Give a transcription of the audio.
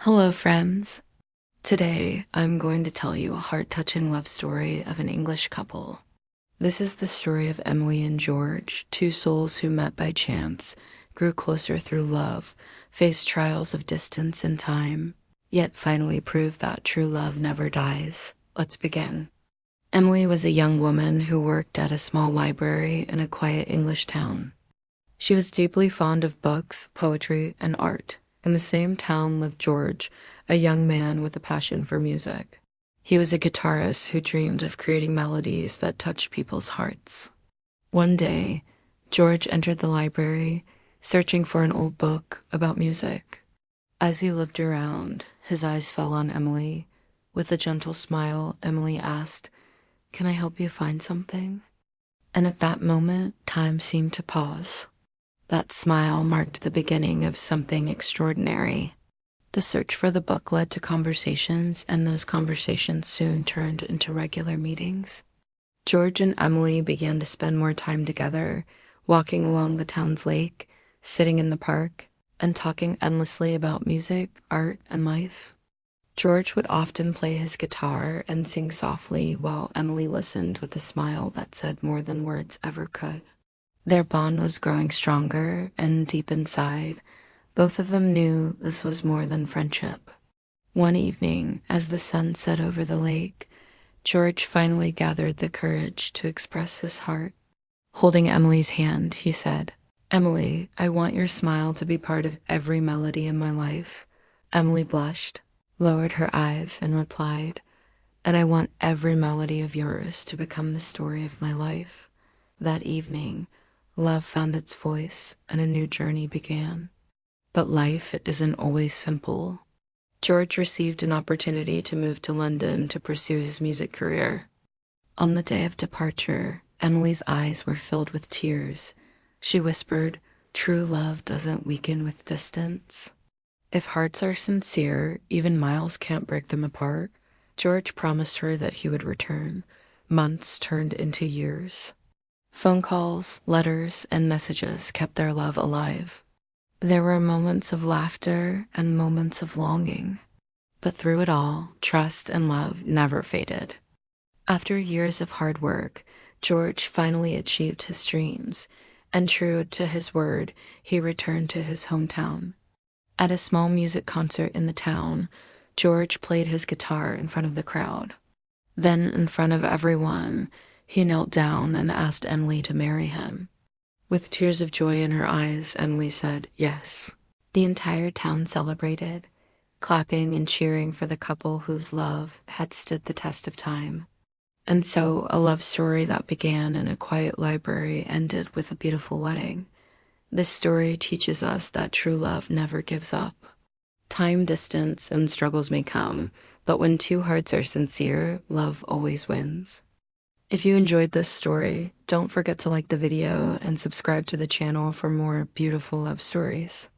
Hello, friends. Today, I'm going to tell you a heart-touching love story of an English couple. This is the story of Emily and George, two souls who met by chance, grew closer through love, faced trials of distance and time, yet finally proved that true love never dies. Let's begin. Emily was a young woman who worked at a small library in a quiet English town. She was deeply fond of books, poetry, and art. In the same town lived George, a young man with a passion for music. He was a guitarist who dreamed of creating melodies that touched people's hearts. One day, George entered the library, searching for an old book about music. As he looked around, his eyes fell on Emily. With a gentle smile, Emily asked, "Can I help you find something?" And at that moment, time seemed to pause. That smile marked the beginning of something extraordinary. The search for the book led to conversations, and those conversations soon turned into regular meetings. George and Emily began to spend more time together, walking along the town's lake, sitting in the park, and talking endlessly about music, art, and life. George would often play his guitar and sing softly while Emily listened with a smile that said more than words ever could. Their bond was growing stronger, and deep inside, both of them knew this was more than friendship. One evening, as the sun set over the lake, George finally gathered the courage to express his heart. Holding Emily's hand, he said, "Emily, I want your smile to be part of every melody in my life." Emily blushed, lowered her eyes, and replied, "And I want every melody of yours to become the story of my life." That evening, love found its voice, and a new journey began. But life isn't always simple. George received an opportunity to move to London to pursue his music career. On the day of departure, Emily's eyes were filled with tears. She whispered, "True love doesn't weaken with distance." If hearts are sincere, even miles can't break them apart. George promised her that he would return. Months turned into years. Phone calls, letters, and messages kept their love alive. There were moments of laughter and moments of longing. But through it all, trust and love never faded. After years of hard work, George finally achieved his dreams, and true to his word, he returned to his hometown. At a small music concert in the town, George played his guitar in front of the crowd. Then, in front of everyone, he knelt down and asked Emily to marry him. With tears of joy in her eyes, Emily said yes. The entire town celebrated, clapping and cheering for the couple whose love had stood the test of time. And so, a love story that began in a quiet library ended with a beautiful wedding. This story teaches us that true love never gives up. Time, distance, and struggles may come, but when two hearts are sincere, love always wins. If you enjoyed this story, don't forget to like the video and subscribe to the channel for more beautiful love stories.